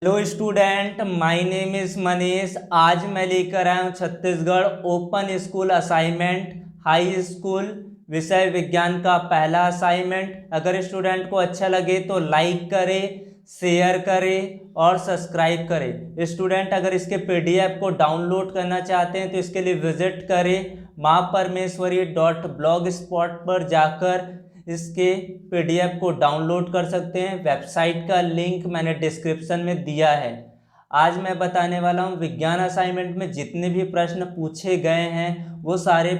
Hello student, my name is Manish. आज मैं लेकर आया हूँ Chhattisgarh open school assignment high school विषय विज्ञान का पहला असाइनमेंट। अगर स्टूडेंट को अच्छा लगे तो लाइक करें, शेयर करें और सब्सक्राइब करें। स्टूडेंट अगर इसके पीडीएफ को डाउनलोड करना चाहते हैं तो इसके लिए विजिट करें maaparmeshwari.blogspot पर जाकर इसके पीडीएफ को डाउनलोड कर सकते हैं। वेबसाइट का लिंक मैंने डिस्क्रिप्शन में दिया है। आज मैं बताने वाला हूँ विज्ञान असाइनमेंट में जितने भी प्रश्न पूछे गए हैं वो सारे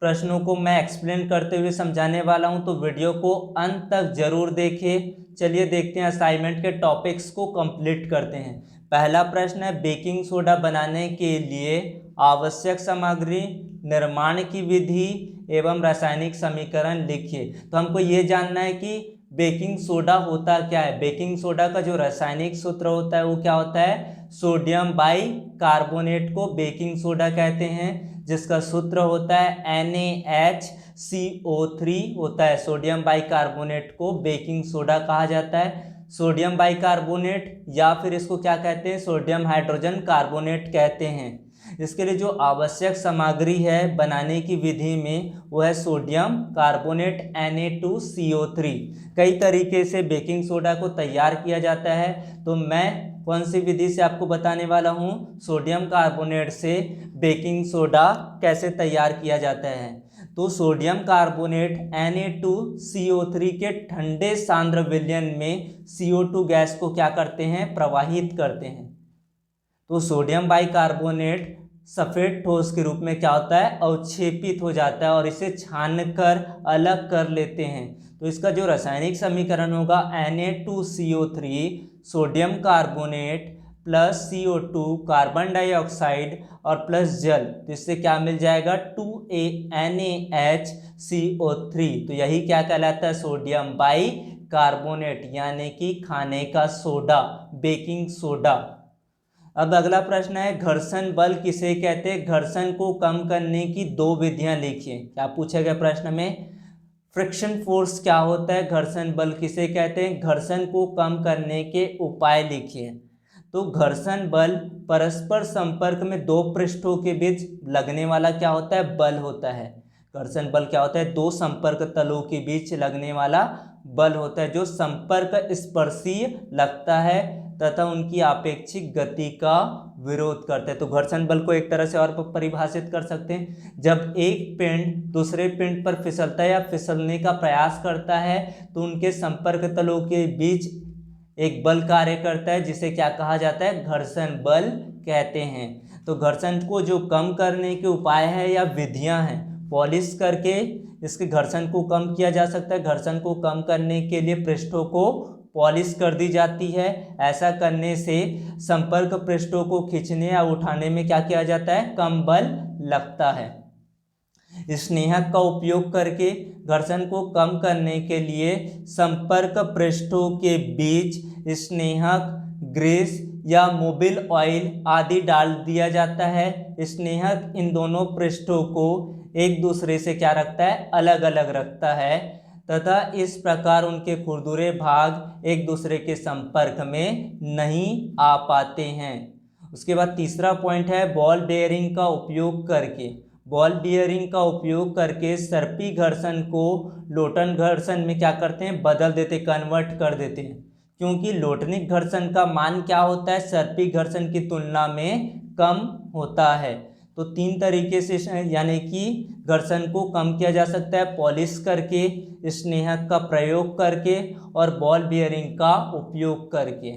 प्रश्नों को मैं एक्सप्लेन करते हुए समझाने वाला हूँ, तो वीडियो को अंत तक जरूर देखें। चलिए देखते हैं असाइनमेंट के टॉपिक्स को कंप्लीट करते हैं। पहला प्रश्न है, बेकिंग सोडा बनाने के लिए आवश्यक सामग्री, निर्माण की विधि एवं रासायनिक समीकरण लिखिए। तो हमको ये जानना है कि बेकिंग सोडा होता क्या है। बेकिंग सोडा का जो रासायनिक सूत्र होता है वो क्या होता है, सोडियम बाई कार्बोनेट को बेकिंग सोडा कहते हैं, जिसका सूत्र होता है NaHCO3 होता है। सोडियम बाई कार्बोनेट को बेकिंग सोडा कहा जाता है। सोडियम बाई कार्बोनेट या फिर इसको क्या कहते हैं, सोडियम हाइड्रोजन कार्बोनेट कहते हैं। इसके लिए जो आवश्यक सामग्री है बनाने की विधि में वो है सोडियम कार्बोनेट Na2CO3। कई तरीके से बेकिंग सोडा को तैयार किया जाता है, तो मैं कौन सी विधि से आपको बताने वाला हूँ, सोडियम कार्बोनेट से बेकिंग सोडा कैसे तैयार किया जाता है। तो सोडियम कार्बोनेट Na2CO3 के ठंडे सांद्र विलयन में CO2 गैस को क्या करते हैं, प्रवाहित करते हैं। तो सोडियम बाइकार्बोनेट सफ़ेद ठोस के रूप में क्या होता है, अवक्षेपित हो जाता है और इसे छानकर अलग कर लेते हैं। तो इसका जो रासायनिक समीकरण होगा Na2CO3 sodium carbonate plus CO2 carbon dioxide और प्लस जल, तो इससे क्या मिल जाएगा 2NaHCO3। तो यही क्या कहलाता है, सोडियम बाई कार्बोनेट यानी कि खाने का सोडा, बेकिंग सोडा। अब अगला प्रश्न है, घर्षण बल किसे कहते हैं। घर्षण को कम करने की दो विधियां लिखिए। क्या पूछा गया प्रश्न में, फ्रिक्शन फोर्स क्या होता है, घर्षण बल किसे कहते हैं, घर्षण को कम करने के उपाय लिखिए। तो घर्षण बल परस्पर संपर्क में दो पृष्ठों के बीच लगने वाला क्या होता है, बल होता है। घर्षण बल क्या होता है, दो संपर्क तलों के बीच लगने वाला बल होता है जो संपर्क स्पर्शीय लगता है तथा उनकी आपेक्षिक गति का विरोध करते हैं। तो घर्षण बल को एक तरह से और परिभाषित कर सकते हैं, जब एक पिंड दूसरे पिंड पर फिसलता है या फिसलने का प्रयास करता है तो उनके संपर्क तलों के बीच एक बल कार्य करता है जिसे क्या कहा जाता है, घर्षण बल कहते हैं। तो घर्षण को जो कम करने के उपाय है या विधियां हैं, पॉलिश करके इसके घर्षण को कम किया जा सकता है। घर्षण को कम करने के लिए पृष्ठों को पॉलिश कर दी जाती है। ऐसा करने से संपर्क पृष्ठों को खींचने या उठाने में क्या किया जाता है, कम बल लगता है। स्नेहक का उपयोग करके घर्षण को कम करने के लिए संपर्क पृष्ठों के बीच स्नेहक, ग्रीस या मोबिल ऑयल आदि डाल दिया जाता है। स्नेहक इन दोनों पृष्ठों को एक दूसरे से क्या रखता है, अलग अलग रखता है तथा इस प्रकार उनके खुरदुरे भाग एक दूसरे के संपर्क में नहीं आ पाते हैं। उसके बाद तीसरा पॉइंट है, बॉल बेयरिंग का उपयोग करके। बॉल बेयरिंग का उपयोग करके सर्पी घर्षण को लोटन घर्षण में क्या करते हैं, बदल देते, कन्वर्ट कर देते हैं। क्योंकि लोटनिक घर्षण का मान क्या होता है, सर्पी घर्षण की तुलना में कम होता है। तो तीन तरीके से यानी कि घर्षण को कम किया जा सकता है, पॉलिश करके, स्नेहक का प्रयोग करके और बॉल बेयरिंग का उपयोग करके।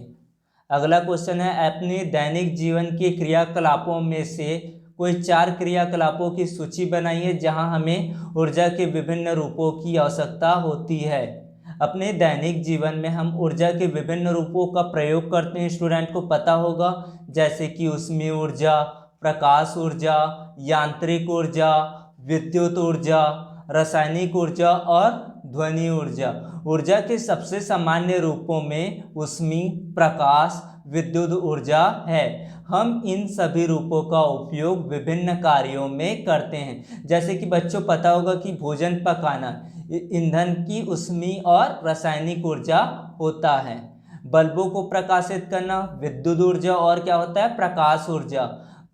अगला क्वेश्चन है, अपने दैनिक जीवन के क्रियाकलापों में से कोई 4 क्रियाकलापों की सूची बनाइए जहां हमें ऊर्जा के विभिन्न रूपों की आवश्यकता होती है। अपने दैनिक जीवन में हम ऊर्जा के विभिन्न रूपों का प्रयोग करते हैं, स्टूडेंट को पता होगा, जैसे कि ऊष्मीय ऊर्जा, प्रकाश ऊर्जा, यांत्रिक ऊर्जा, विद्युत ऊर्जा, रासायनिक ऊर्जा और ध्वनि ऊर्जा। ऊर्जा के सबसे सामान्य रूपों में ऊष्मीय, प्रकाश, विद्युत ऊर्जा है। हम इन सभी रूपों का उपयोग विभिन्न कार्यों में करते हैं। जैसे कि बच्चों पता होगा कि भोजन पकाना ईंधन की ऊष्मीय और रासायनिक ऊर्जा होता है। बल्बों को प्रकाशित करना विद्युत ऊर्जा, और क्या होता है प्रकाश ऊर्जा।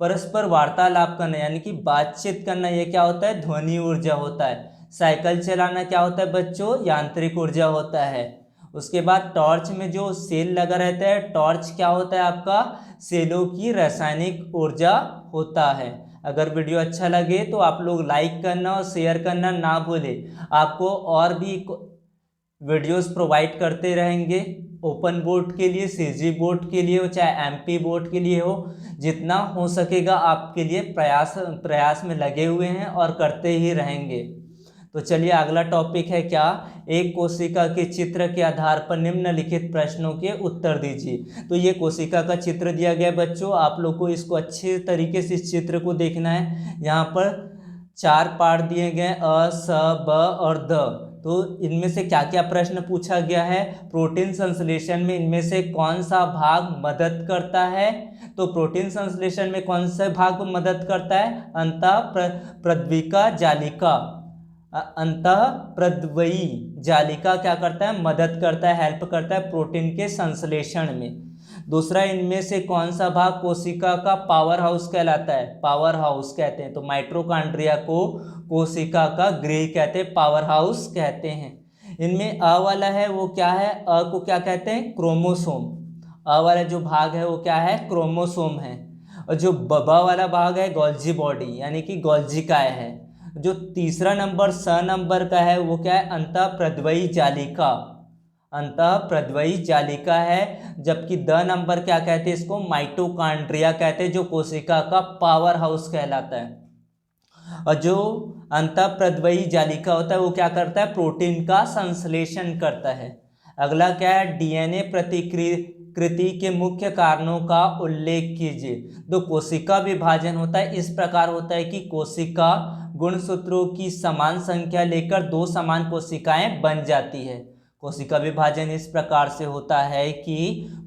परस्पर वार्तालाप करना यानी कि बातचीत करना, ये क्या होता है ध्वनि ऊर्जा होता है। साइकिल चलाना क्या होता है बच्चों, यांत्रिक ऊर्जा होता है। उसके बाद टॉर्च में जो सेल लगा रहता है, टॉर्च क्या होता है आपका, सेलों की रासायनिक ऊर्जा होता है। अगर वीडियो अच्छा लगे तो आप लोग लाइक करना और शेयर करना ना भूलें। आपको और भी वीडियोस प्रोवाइड करते रहेंगे ओपन बोर्ड के लिए, सीजी बोर्ड के लिए हो, चाहे एमपी बोर्ड के लिए हो। जितना हो सकेगा आपके लिए प्रयास में लगे हुए हैं और करते ही रहेंगे। तो चलिए अगला टॉपिक है क्या, एक कोशिका के चित्र के आधार पर निम्नलिखित प्रश्नों के उत्तर दीजिए। तो ये कोशिका का चित्र दिया गया है बच्चों, आप लोग को इसको अच्छे तरीके से इस चित्र को देखना है। यहाँ पर 4 पार्ट दिए गए अ, स, ब और द। तो इनमें से क्या क्या प्रश्न पूछा गया है, प्रोटीन संश्लेषण में इनमें से कौन सा भाग मदद करता है। तो प्रोटीन संश्लेषण में कौन सा भाग मदद करता है, अंतःप्रद्विका जालिका, अंतःप्रद्वयी जालिका क्या करता है, मदद करता है, हेल्प करता है प्रोटीन के संश्लेषण में। दूसरा, इनमें से कौन सा भाग कोशिका का पावर हाउस कहलाता है, पावर हाउस कहते हैं। तो माइटोकॉन्ड्रिया को कोशिका का गृह कहते हैं, पावर हाउस कहते हैं। इनमें अ वाला है वो क्या है, अ को क्या कहते हैं, क्रोमोसोम। अ वाला जो भाग है वो क्या है, क्रोमोसोम है। और जो ब वाला भाग है गोल्जी बॉडी यानी कि गोल्जिकाए है। जो तीसरा नंबर स नंबर का है वो क्या है, अंतःप्रद्वयी जालिका, अंतःप्रद्वयी जालिका है। जबकि द नंबर क्या कहते हैं, इसको माइटोकॉन्ड्रिया कहते हैं, जो कोशिका का पावर हाउस कहलाता है। और जो अंतःप्रद्वयी जालिका होता है वो क्या करता है, प्रोटीन का संश्लेषण करता है। अगला क्या है, डीएनए प्रतिकृति के मुख्य कारणों का उल्लेख कीजिए। तो कोशिका विभाजन होता है इस प्रकार होता है कि कोशिका गुणसूत्रों की समान संख्या लेकर 2 समान कोशिकाएं बन जाती है। कोशिका विभाजन इस प्रकार से होता है कि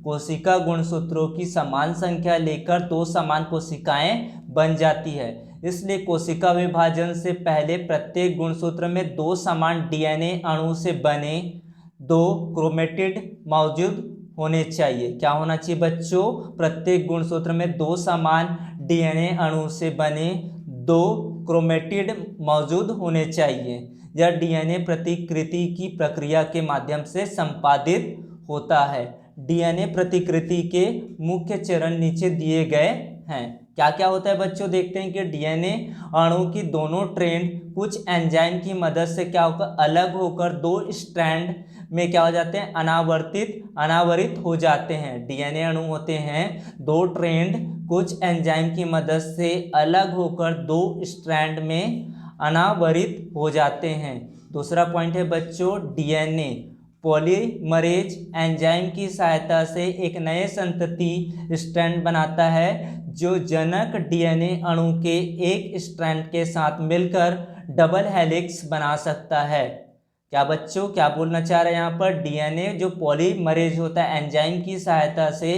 कोशिका गुणसूत्रों की समान संख्या लेकर 2 समान कोशिकाएं बन जाती है। इसलिए कोशिका विभाजन से पहले प्रत्येक गुणसूत्र में 2 समान डीएनए अणु से बने 2 क्रोमेटिड मौजूद होने चाहिए। क्या होना चाहिए बच्चों, प्रत्येक गुणसूत्र में 2 समान डीएनए अणु से बने 2 क्रोमेटिड मौजूद होने चाहिए। यह डीएनए प्रतिकृति की प्रक्रिया के माध्यम से संपादित होता है। डीएनए प्रतिकृति के मुख्य चरण नीचे दिए गए हैं। क्या क्या होता है बच्चों, देखते हैं कि डीएनए अणु की दोनों स्ट्रैंड कुछ एंजाइम की मदद से क्या होकर अलग होकर 2 स्ट्रैंड में क्या हो जाते हैं, अनावरित हो जाते हैं। डीएनए अणु होते हैं 2 स्ट्रैंड कुछ एंजाइम की मदद से अलग होकर 2 स्ट्रैंड में अनावरित हो जाते हैं। दूसरा पॉइंट है बच्चों, डीएनए पॉलीमरेज एंजाइम की सहायता से एक नए संतति स्ट्रैंड बनाता है जो जनक डीएनए अणु के एक स्ट्रैंड के साथ मिलकर डबल हेलिक्स बना सकता है। क्या बच्चों, क्या बोलना चाह रहे हैं यहाँ पर, डीएनए जो पॉलीमरेज होता है एंजाइम की सहायता से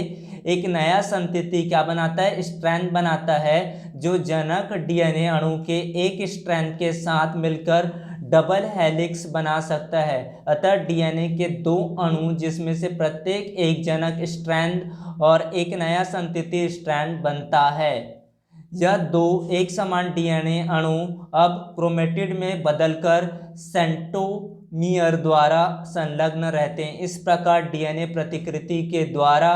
एक नया संतति क्या बनाता है, स्ट्रैंड बनाता है जो जनक डीएनए अणु के एक स्ट्रैंड के साथ मिलकर डबल हेलिक्स बना सकता है। अतः डीएनए के 2 अणु जिसमें से प्रत्येक एक जनक स्ट्रैंड और एक नया संतति स्ट्रैंड बनता है। यह 2 एक समान डीएनए अणु अब क्रोमेटिड में बदलकर सेंट्रोमियर द्वारा संलग्न रहते हैं। इस प्रकार डीएनए प्रतिकृति के द्वारा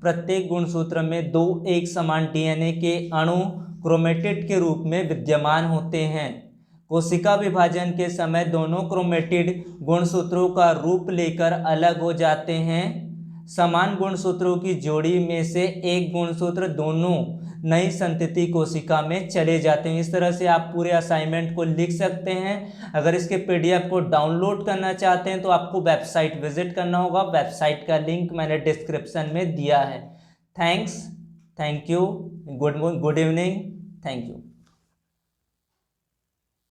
प्रत्येक गुणसूत्र में 2 एक समान डीएनए के अणु क्रोमेटिड के रूप में विद्यमान होते हैं। कोशिका विभाजन के समय दोनों क्रोमेटिड गुणसूत्रों का रूप लेकर अलग हो जाते हैं। समान गुणसूत्रों की जोड़ी में से एक गुणसूत्र दोनों नई संतति कोशिका में चले जाते हैं। इस तरह से आप पूरे असाइनमेंट को लिख सकते हैं। अगर इसके पीडीएफ को डाउनलोड करना चाहते हैं तो आपको वेबसाइट विजिट करना होगा। वेबसाइट का लिंक मैंने डिस्क्रिप्शन में दिया है। Thank you, good evening, thank you.